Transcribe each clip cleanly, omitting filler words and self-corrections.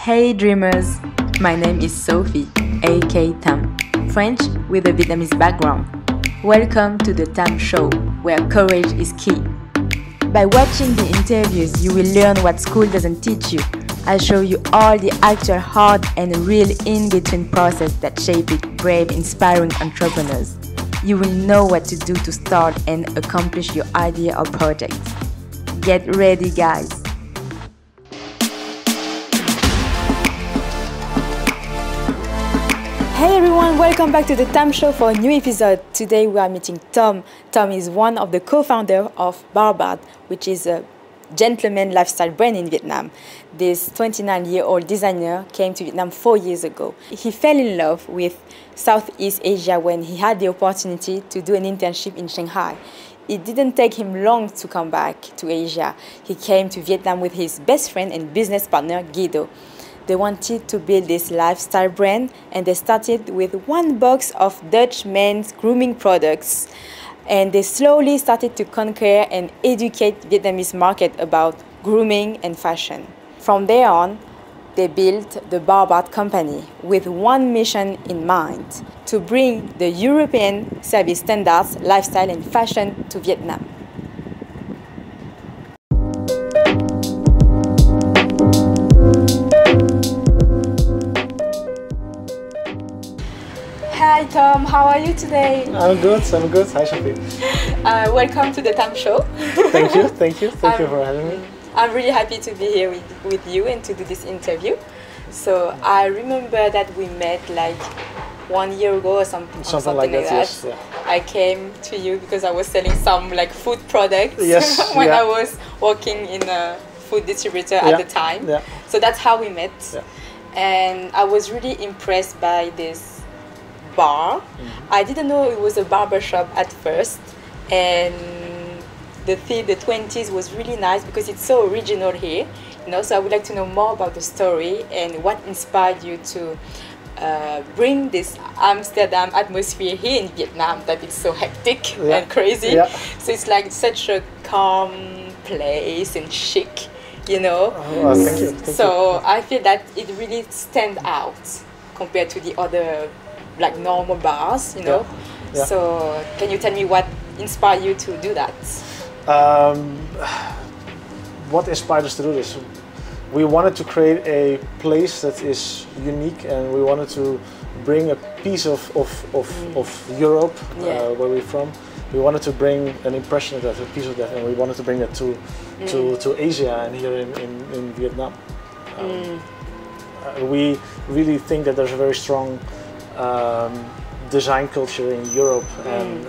Hey dreamers, my name is Sophie, aka Tam, French with a Vietnamese background. Welcome to the Tam Show, where courage is key. By watching the interviews, you will learn what school doesn't teach you. I'll show you all the actual hard and real in-between process that shape it brave, inspiring entrepreneurs. You will know what to do to start and accomplish your idea or project. Get ready, guys. Hey everyone, welcome back to the Tam Show for a new episode. Today we are meeting Tom. Tom is one of the co-founders of Barbaard, which is a gentleman lifestyle brand in Vietnam. This 29-year-old designer came to Vietnam 4 years ago. He fell in love with Southeast Asia when he had the opportunity to do an internship in Shanghai. It didn't take him long to come back to Asia. He came to Vietnam with his best friend and business partner, Guido. They wanted to build this lifestyle brand, and they started with one box of Dutch men's grooming products. And they slowly started to conquer and educate Vietnamese market about grooming and fashion. From there on, they built the Barbaard company with one mission in mind: to bring the European service standards, lifestyle and fashion to Vietnam. Hi Tom, how are you today? I'm good. Hi Sophie. Welcome to the Tam Show. Thank you for having me. I'm really happy to be here with you and to do this interview. So I remember that we met like 1 year ago or something like that. Yes, yeah. I came to you because I was selling some like food products when I was working in a food distributor at the time. Yeah. So that's how we met. Yeah. And I was really impressed by this bar. I didn't know it was a barber shop at first, and the 20s was really nice because it's so original here, you know. So I would like to know more about the story and what inspired you to bring this Amsterdam atmosphere here in Vietnam that it's so hectic and crazy. Yeah. So it's like such a calm place and chic, you know. Thank you. So I feel that it really stands out compared to the other like normal bars, you know. Yeah. So can you tell me what inspired you to do that? What inspired us to do this? We wanted to create a place that is unique, and we wanted to bring a piece of Europe, where we're from. We wanted to bring an impression of that, a piece of that, and we wanted to bring that to Asia and here in Vietnam. We really think that there's a very strong design culture in Europe, and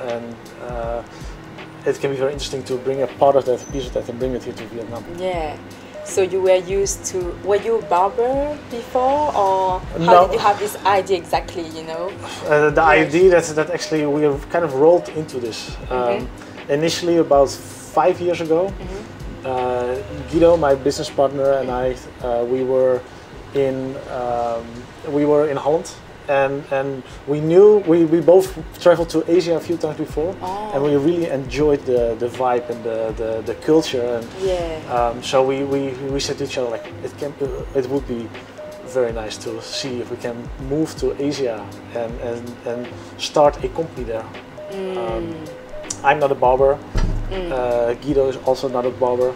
it can be very interesting to bring a part of that, a piece of that, and bring it here to Vietnam. Yeah. So you were used to, were you a barber before, or how No. did you have this idea exactly, you know? The idea that actually we have kind of rolled into this. Initially about 5 years ago, Guido, my business partner, and I, we were in Holland. And we knew we both traveled to Asia a few times before, and we really enjoyed the vibe and the culture. And so we said to each other, like, it would be very nice to see if we can move to Asia and start a company there. I'm not a barber. Guido is also not a barber.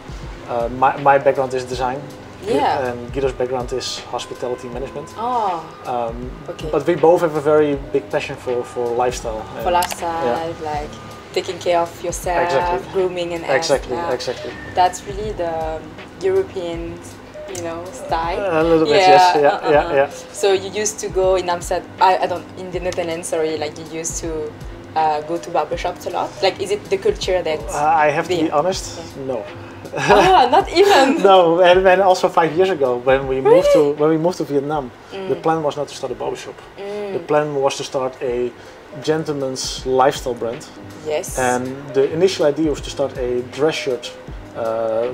My background is design. Yeah. And Guido's background is hospitality management. Okay. But we both have a very big passion for lifestyle. For lifestyle, like taking care of yourself, grooming and exactly. That's really the European, you know, style. A little bit, yes. So you used to go in Amsterdam, in the Netherlands, sorry, like you used to go to barbershops a lot? Like, is it the culture that... I have to be honest, no. Not even. No, and also 5 years ago when we moved to Vietnam, the plan was not to start a barbershop. The plan was to start a gentleman's lifestyle brand. Yes. And the initial idea was to start a dress shirt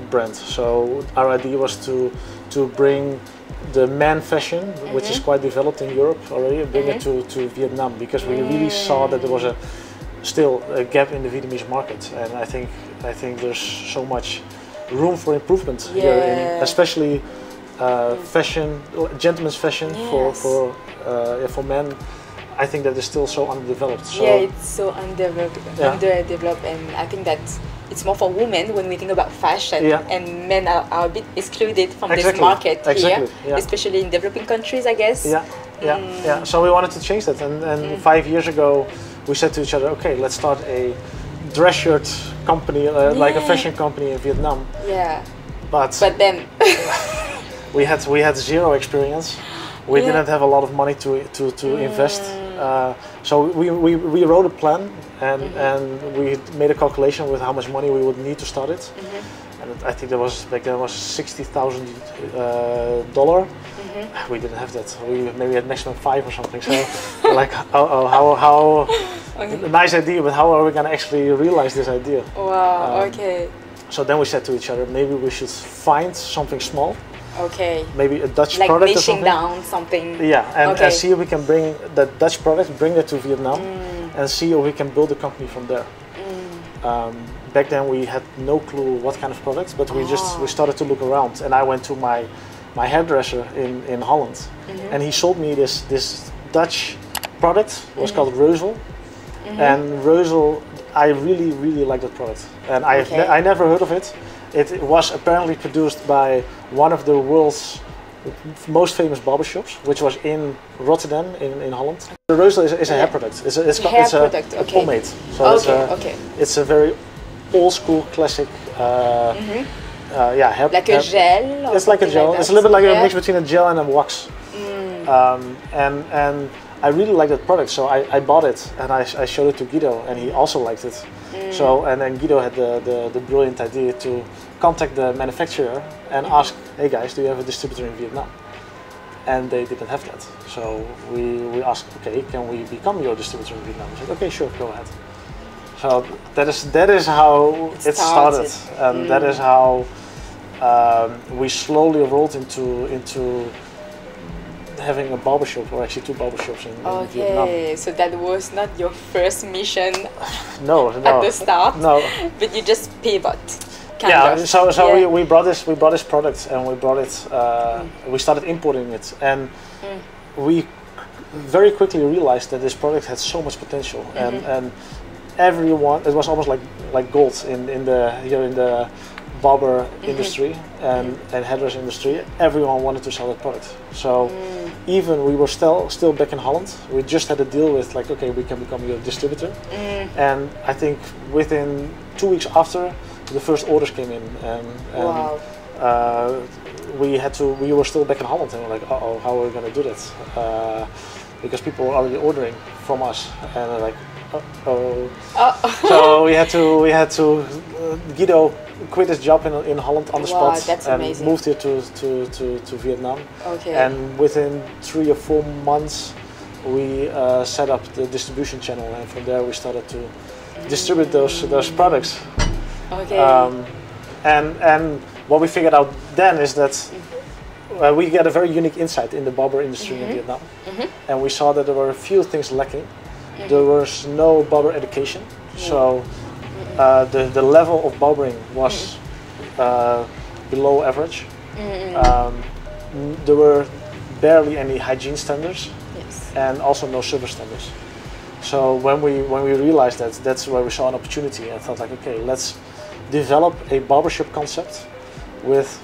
brand. So our idea was to bring the man fashion, which is quite developed in Europe already, and bring it to Vietnam, because we really saw that there was still a gap in the Vietnamese market, and I think there's so much room for improvement here, especially fashion, gentleman's fashion for men. I think that is still so underdeveloped. So yeah, it's so underdeveloped, and I think that it's more for women when we think about fashion, and men are a bit excluded from this market here, especially in developing countries, I guess. Yeah. So we wanted to change that, and 5 years ago we said to each other, okay, let's start a dress shirt company, like a fashion company in Vietnam. Yeah. But then we had zero experience. We didn't have a lot of money to invest. So we wrote a plan, and we made a calculation with how much money we would need to start it. And I think there was back then was $60,000. We didn't have that. We maybe had maximum 5 or something. So like, how a nice idea, but how are we gonna actually realize this idea? Wow. Okay. So then we said to each other, maybe we should find something small. Okay. Maybe a Dutch like product or niching something. down something. Yeah, and see if we can bring that Dutch product, bring it to Vietnam, and see if we can build a company from there. Back then we had no clue what kind of products, but we started to look around, and I went to my hairdresser in Holland, and he sold me this Dutch product. It was called Reuzel, and Reuzel, I really like that product, and I never heard of it. It was apparently produced by one of the world's most famous barbershops, which was in Rotterdam in Holland. The Reuzel is a hair product. It's a pomade. So it's a very old school classic hair. Like a gel? It's like a gel. It's a little bit like a mix between a gel and a wax. And I really like that product, so I bought it and I showed it to Guido, and he also liked it. So, and then Guido had the brilliant idea to contact the manufacturer and ask, hey guys, do you have a distributor in Vietnam? And they didn't have that. So we asked, okay, can we become your distributor in Vietnam? I said, okay, sure, go ahead. So that is how it started, and that is how we slowly rolled into having a barbershop, or actually 2 barbershops in Vietnam. Okay, so that was not your first mission no, at the start, no. But you just pivot. We brought this product, and we brought it. We started importing it, and we very quickly realized that this product had so much potential, and everyone, it was almost like gold in the barber industry and hairdresser industry. Everyone wanted to sell that product. So even we were still back in Holland. We just had a deal with like, okay, we can become your distributor. And I think within 2 weeks after, the first orders came in, and wow. We were still back in Holland, and we're like, uh-oh, how are we gonna do that? Because people were already ordering from us, and they're like, uh-oh. So we had to Guido quit his job in Holland on the spot, and amazing. Moved here to Vietnam. Okay. And within 3 or 4 months, we set up the distribution channel, and from there we started to distribute those products. Okay. And what we figured out then is that we got a very unique insight in the barber industry in Vietnam, and we saw that there were a few things lacking. There was no barber education, so the level of barbering was below average. There were barely any hygiene standards, and also no service standards. So when we realized that, that's where we saw an opportunity, and thought like, okay, let's develop a barbershop concept with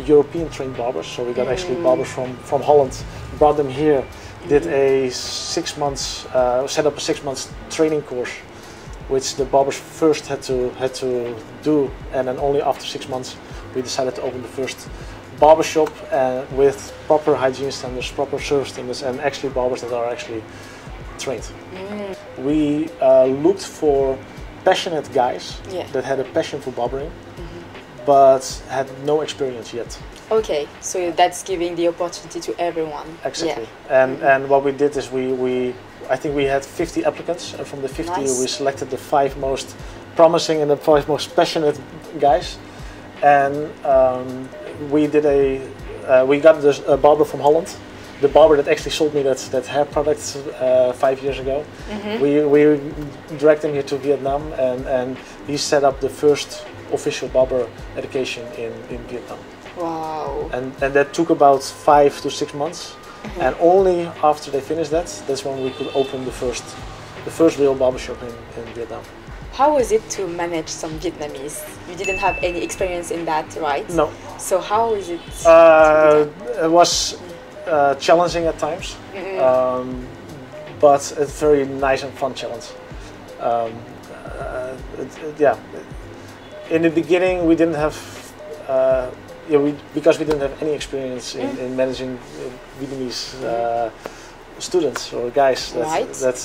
European trained barbers. So we got actually barbers from Holland, brought them here, did a 6 months, set up a 6 months training course, which the barbers first had to do, and then only after 6 months we decided to open the first barbershop with proper hygiene standards, proper service standards, and actually barbers that are actually trained. We looked for passionate guys that had a passion for barbering, but had no experience yet. Okay, so that's giving the opportunity to everyone. Exactly. And what we did is I think we had 50 applicants, and from the 50 we selected the 5 most promising and the 5 most passionate guys. And we got a barber from Holland, the barber that actually sold me that hair product 5 years ago. We dragged him here to Vietnam, and he set up the first official barber education in Vietnam. Wow. And that took about 5 to 6 months. And only after they finished that, that's when we could open the first real barbershop in Vietnam. How was it to manage some Vietnamese? You didn't have any experience in that, right? No. So how is it? It was challenging at times, but a very nice and fun challenge. Yeah. In the beginning, we didn't have, because we didn't have any experience in managing Vietnamese students or guys. That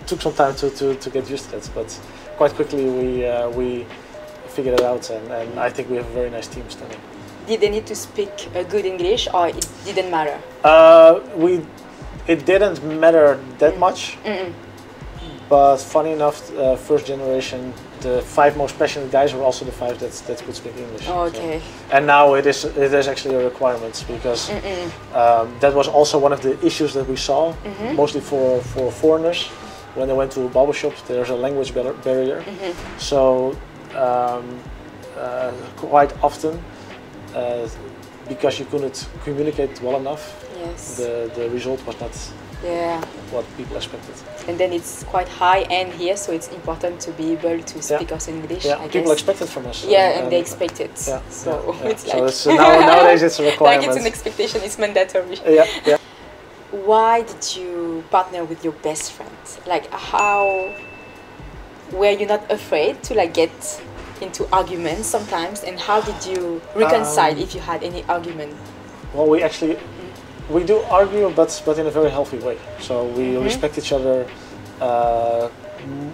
took some time to get used to it, but quite quickly we figured it out, and I think we have a very nice team standing. Did they need to speak good English, or it didn't matter? It didn't matter that much, but funny enough, first generation, the 5 most passionate guys were also the 5 that could speak English. Oh, okay. So, and now it is actually a requirement, because that was also one of the issues that we saw, mostly for foreigners. When they went to a barbershop, there's a language barrier. So quite often, because you couldn't communicate well enough, the result was not what people expected. And then it's quite high-end here, so it's important to be able to speak also English, I guess. People expect it from us. And they expect it. So it's like... So nowadays it's a requirement. Like it's an expectation, it's mandatory. Why did you partner with your best friend? Like, how were you not afraid to like get into arguments sometimes, and how did you reconcile if you had any argument? Well, we do argue, but in a very healthy way. So we respect each other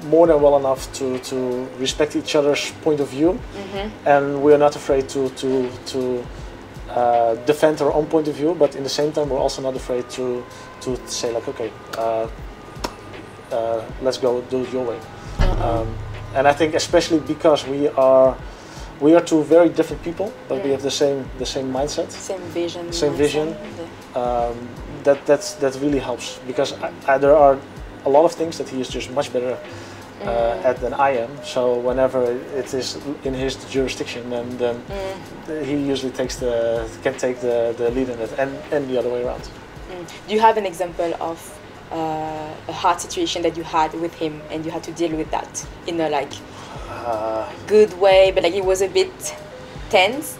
more than well enough to respect each other's point of view, and we are not afraid to defend our own point of view. But in the same time, we're also not afraid to say like, okay, let's go do it your way. And I think especially because we are 2 very different people, but we have the same mindset, same vision. That really helps, because there are a lot of things that he is just much better at than I am. So whenever it is in his jurisdiction, then he usually can take the lead in it, and the other way around. Do you have an example of a hard situation that you had with him and you had to deal with that in a like good way, but like it was a bit tense?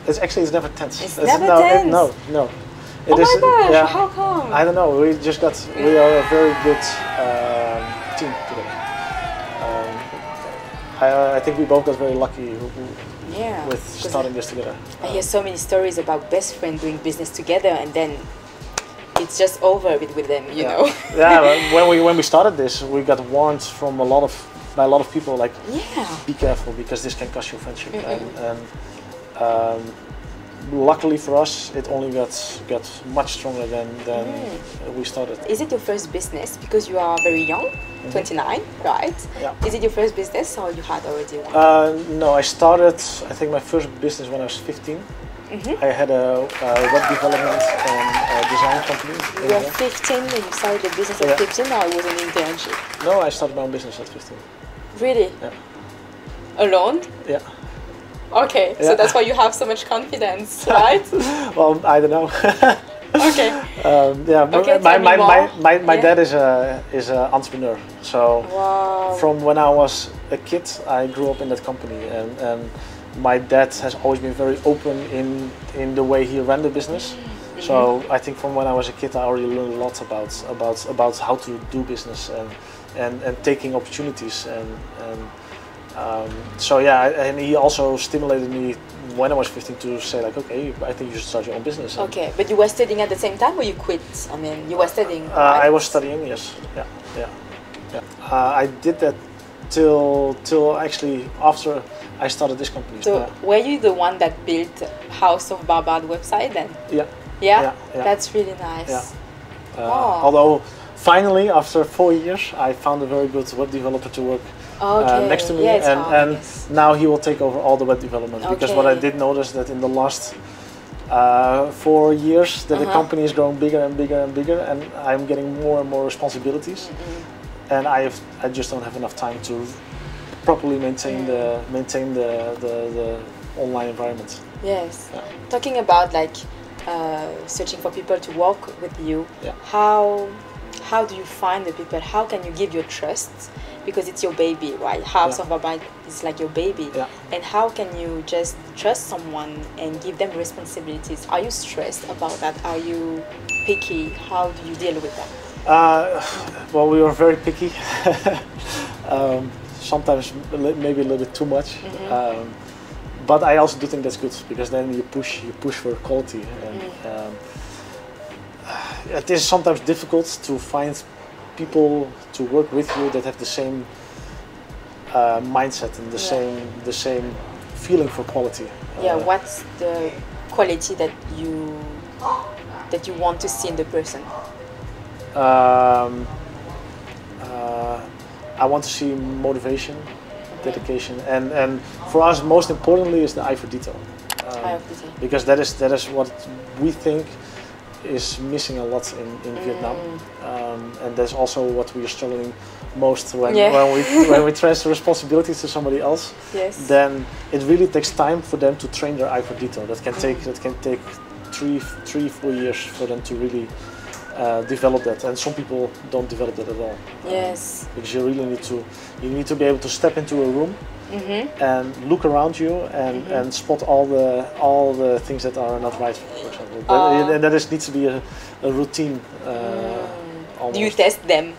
It's never tense. It's never tense? No. Oh my gosh, how come? I don't know, we are a very good team together. I think we both got very lucky with starting this together. I hear so many stories about best friends doing business together, and then it's just over with them, you know. When we started this, we got warned from by a lot of people, like, be careful, because this can cost you friendship. And luckily for us, it only got much stronger than we started. Is it your first business? Because you are very young, 29, right? Yeah. Is it your first business, or you had already one? No, I started, I think, my first business when I was 15. I had a web development and design company. You were 15 and you started the business at 15, or it was an internship? No, I started my own business at 15. Really? Yeah. Alone? Yeah. Okay, so that's why you have so much confidence, right? Well, I don't know. Okay. My dad is an entrepreneur. So from when I was a kid, I grew up in that company, and my dad has always been very open in the way he ran the business. So I think from when I was a kid, I already learned a lot about how to do business and taking opportunities and he also stimulated me when I was 15 to say like, okay, I think you should start your own business. Okay, but you were studying at the same time, or you quit? I mean, you were studying, right? I was studying, yes. Yeah. I did that till actually after I started this company. So were you the one that built House of Barbaard website then? Yeah. That's really nice. Although finally, after 4 years, I found a very good web developer to work next to me, and now he will take over all the web development. Because what I did notice that in the last 4 years that the company is growing bigger and bigger and bigger, and I'm getting more and more responsibilities, and I just don't have enough time to properly maintain the online environment. Yes. Yeah. Talking about like searching for people to work with you, Yeah. how do you find the people? How can you give your trust? Because it's your baby, right? House of Barbaard is like your baby. Yeah. And how can you just trust someone and give them responsibilities? Are you stressed about that? Are you picky? How do you deal with that? Well, we were very picky. Sometimes maybe a little bit too much. But I also do think that's good, because then you push for quality. And it is sometimes difficult to find people to work with you that have the same mindset and the same feeling for quality. What's the quality that you want to see in the person? I want to see motivation, dedication, and for us most importantly is the eye for detail. Because that is what we think is missing a lot in Vietnam, and that's also what we are struggling most when we transfer responsibilities to somebody else. Yes. Then it really takes time for them to train their eye for detail. That can take 3-4 years for them to really develop that, and some people don't develop that at all. Yes. Because you really need to be able to step into a room and look around you and spot all the things that are not right, for example. And that needs to be a routine. Do you test them?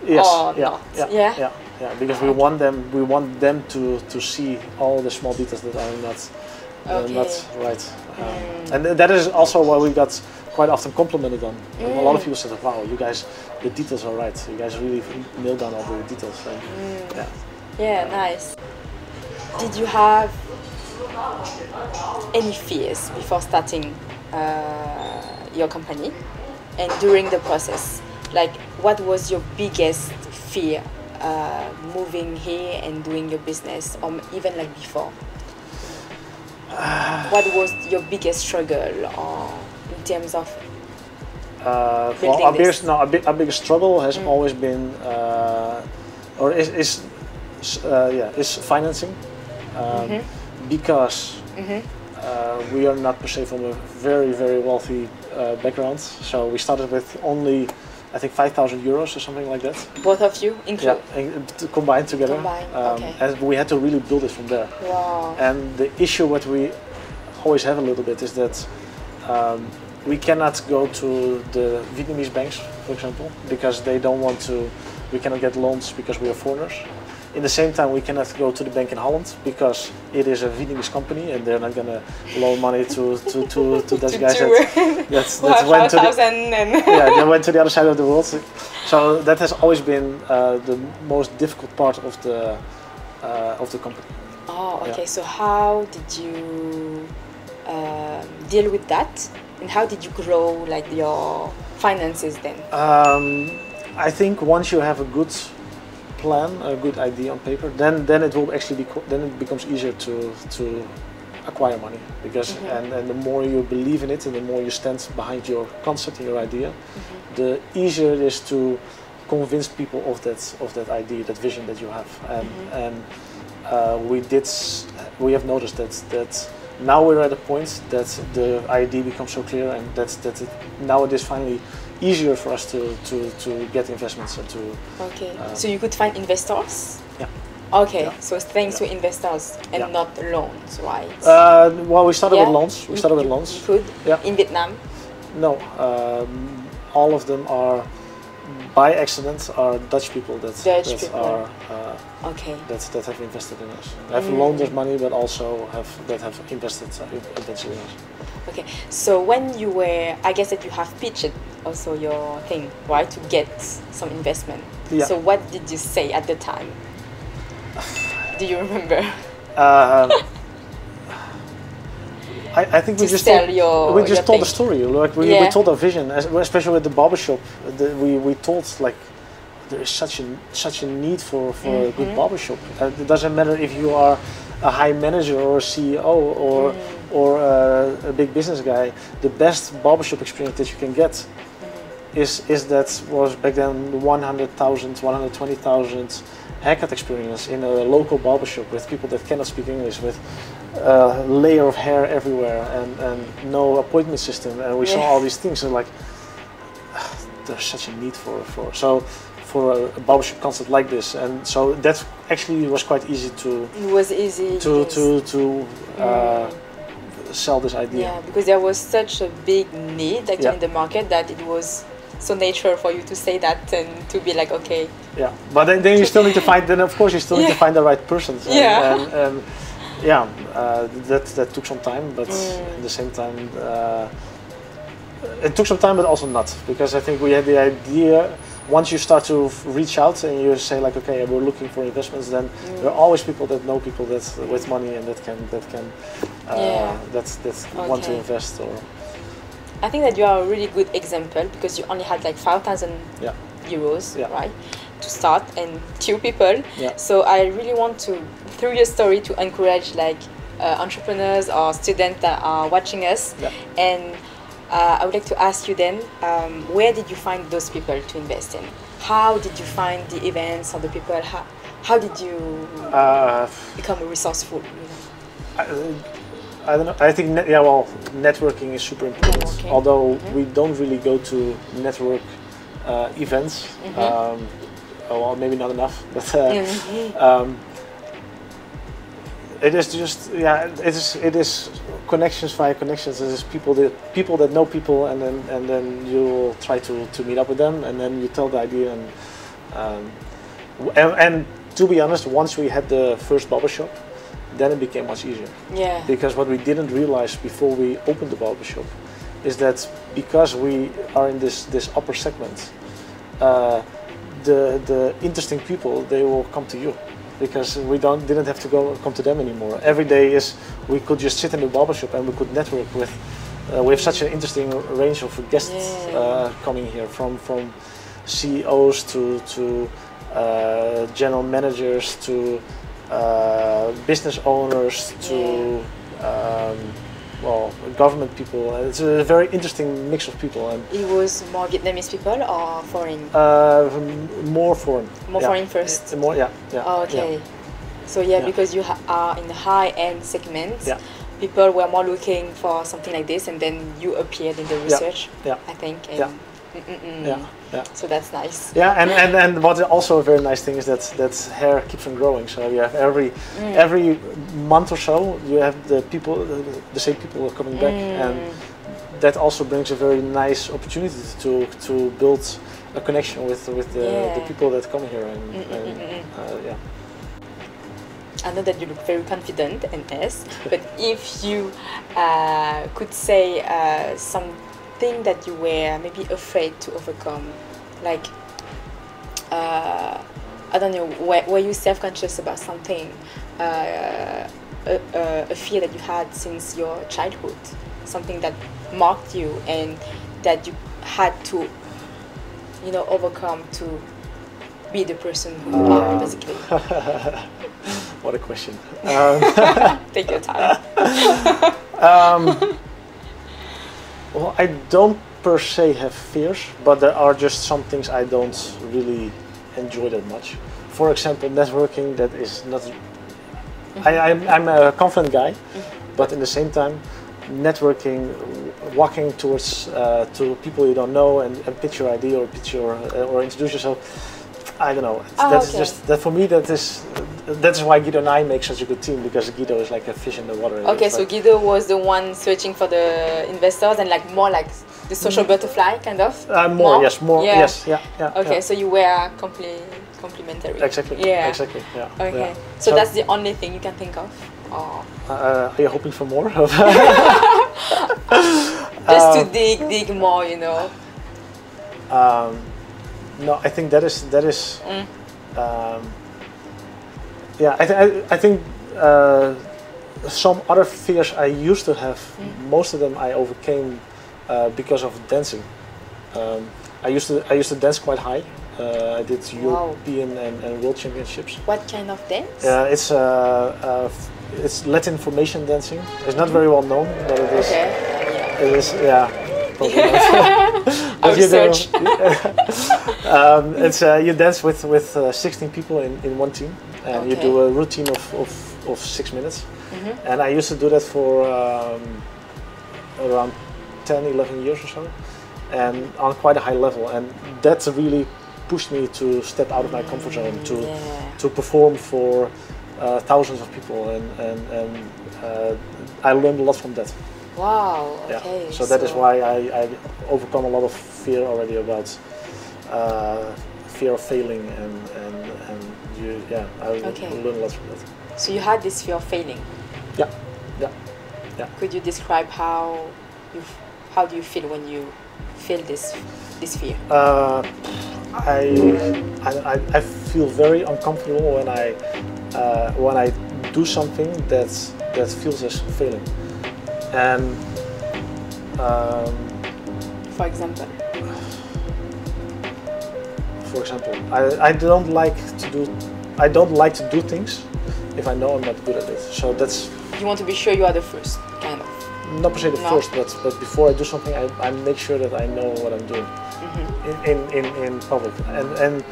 Yes. Or not? Yeah. Because we want them to see all the small details that are not right. And that is also why we got quite often complimented on. A lot of people said, "Wow, you guys, the details are right. You guys really nailed down all the details." And, yeah, nice. Did you have any fears before starting your company, and during the process? Like, what was your biggest fear moving here and doing your business, or even like before? What was your biggest struggle, or in terms of our biggest struggle has always been, is financing, because we are not per se from a very, very wealthy background. So we started with only, I think, 5,000 euros or something like that. Both of you, including? Yeah, combined together. And we had to really build it from there. Wow. And the issue what we always have a little bit is that we cannot go to the Vietnamese banks, for example, because they don't want to. We cannot get loans because we are foreigners. In the same time, we cannot go to the bank in Holland because it is a Vietnamese company and they're not going to loan money to Dutch guys that went to they went to the other side of the world. So that has always been the most difficult part of the company. Oh, okay. So how did you deal with that, and how did you grow like your finances then? I think once you have a good plan, a good idea on paper, then it will actually then it becomes easier to acquire money, because and the more you believe in it and the more you stand behind your concept and your idea, the easier it is to convince people of that idea, that vision that you have. And we have noticed that now we're at a point that the idea becomes so clear, and now it is finally easier for us to get investments and to. Okay. So you could find investors. Yeah. Okay. Yeah. So thanks to investors and not loans, right? Well, we started with loans. We started with loans. You could. Yeah. In Vietnam. No. All of them are, by accident, are Dutch people that have invested in us. They have loaned us money, but also have invested eventually in us. Okay, so when you were, I guess that you have pitched also your thing, right, to get some investment. Yeah. So what did you say at the time? Do you remember? I think we just told the story. Like we told our vision, especially with the barbershop. We told like there is such a need for a good barbershop. It doesn't matter if you are a high manager or a CEO or a big business guy. The best barbershop experience that you can get is that was back then 100,000, 120,000 haircut experience in a local barbershop with people that cannot speak English, with layer of hair everywhere and no appointment system, and we saw all these things and like there's such a need for a barbershop concept like this, and so that actually was quite easy to sell this idea. Yeah, because there was such a big need actually in the market that it was so natural for you to say that and to be like, okay. Yeah, but then you still need to find. Then of course you still need to find the right person. And that took some time, but at the same time, it took some time, but also not, because I think we had the idea. Once you start to reach out and you say like, okay, we're looking for investments, then there are always people that know people that with money and that want to invest. Or I think that you are a really good example, because you only had like 5,000 euros, right, to start, and 2 people. So I really want to, through your story, to encourage like entrepreneurs or students that are watching us. And I would like to ask you then, where did you find those people to invest in? How did you find the events or the people? How did you become resourceful? I don't know. I think networking is super important. Although we don't really go to network events. Well, maybe not enough, but it is just it is connections via connections. It is people that know people, and then you try to meet up with them, and then you tell the idea, and to be honest, once we had the first barbershop, then it became much easier. Because what we didn't realize before we opened the barbershop is that because we are in this upper segment, the interesting people, they will come to you, because we didn't have to come to them anymore. Every day we could just sit in the barbershop and we could network with. We have such an interesting range of guests coming here, from CEOs to general managers to business owners to government people. It's a very interesting mix of people. And it was more Vietnamese people or foreign? More foreign. More foreign first? More, yeah. Oh, okay. So because you are in the high-end segment, people were more looking for something like this, and then you appeared in the research, I think. And so that's nice. Yeah, and what also a very nice thing is that hair keeps on growing. So you have every month or so you have the same people are coming back, and that also brings a very nice opportunity to build a connection with the people that come here. I know that you look very confident and but if you could say something that you were maybe afraid to overcome, like I don't know, were you self-conscious about something, a fear that you had since your childhood, something that marked you and that you had to, overcome to be the person who you are, basically? What a question. Take your time. Well, I don't per se have fears, but there are just some things I don't really enjoy that much. For example, networking, that is not... I'm a confident guy, but at the same time, networking, walking towards to people you don't know and pitch your idea or or introduce yourself, I don't know. That's just that for me. That's why Guido and I make such a good team, because Guido is like a fish in the water. Okay, so Guido was the one searching for the investors and more like the social butterfly, kind of. Yes. Okay, so you were complementary. Exactly. Yeah. Exactly. Yeah. Okay. So that's the only thing you can think of. Or are you hoping for more? Just to dig more, No, I think that is. I think some other fears I used to have. Most of them I overcame because of dancing. I used to dance quite high. I did European and World Championships. What kind of dance? It's Latin formation dancing. It's not very well known, but it is. Okay. It is, I'll research. It's you dance with 16 people in one team, and you do a routine of 6 minutes. And I used to do that for around 10, 11 years or so, and on quite a high level. And that's really pushed me to step out of my comfort zone, to perform for thousands of people, and I learned a lot from that. Wow. Okay. Yeah. So that is why I overcome a lot of fear already about fear of failing, and I learned a lot from that. So you had this fear of failing. Yeah. Could you describe how do you feel when you feel this fear? I feel very uncomfortable when I do something that feels as failing. And for example, I don't like to do things if I know I'm not good at it. So that's. You want to be sure you are the first, kind of. Not per se the first, but before I do something, I make sure that I know what I'm doing in public and.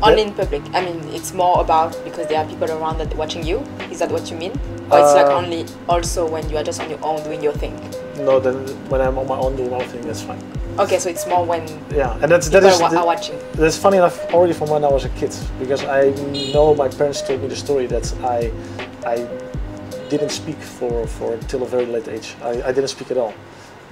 Only in public. I mean, it's more about because there are people around that watching you. Is that what you mean? Or it's like only also when you are just on your own doing your thing? No, then when I'm on my own doing my own thing, that's fine. Okay, so it's more when and that is are watching. That's funny enough already from when I was a kid, because I know my parents told me the story that I didn't speak for till a very late age. I didn't speak at all.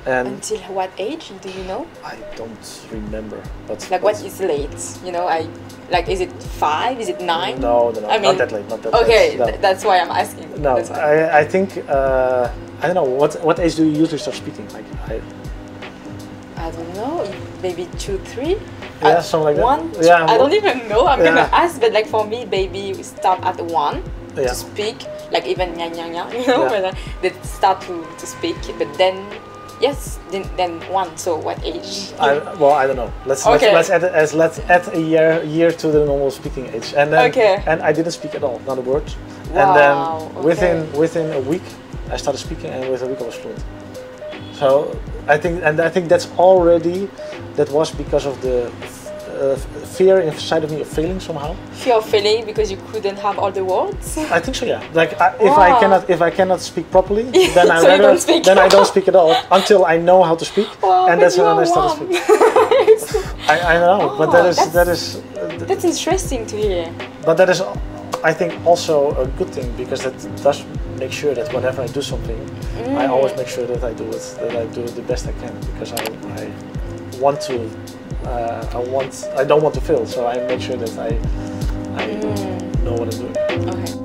And until what age do you know? I don't remember. But what is late? You know, is it 5? Is it 9? No. I mean, not that late. Okay, no. That's why I'm asking. No, I think I don't know. What age do you usually start speaking? Like I don't know. Maybe 2, 3. Yeah, something like that. 1. Yeah, I don't even know. I'm gonna ask, but like for me, baby, we start at 1 to speak. Like even nya nya nya, you know, when they start to speak. But then. Yes, then 1. So what age? I don't know. Let's add a year to the normal speaking age, and then and I didn't speak at all, not a word. Wow, and then within a week, I started speaking, and within a week I was fluent. So I think that was because of the fear inside of me of failing somehow. Fear of failing because you couldn't have all the words? I think so, yeah. Like if I cannot speak properly, then I don't speak at all until I know how to speak, and that's when I start to speak. I know, but that's interesting to hear. But that is, I think, also a good thing, because that does make sure that whenever I do something, I always make sure that I do it the best I can, because I want to. I don't want to fail, so I make sure that I know what I'm doing. Okay.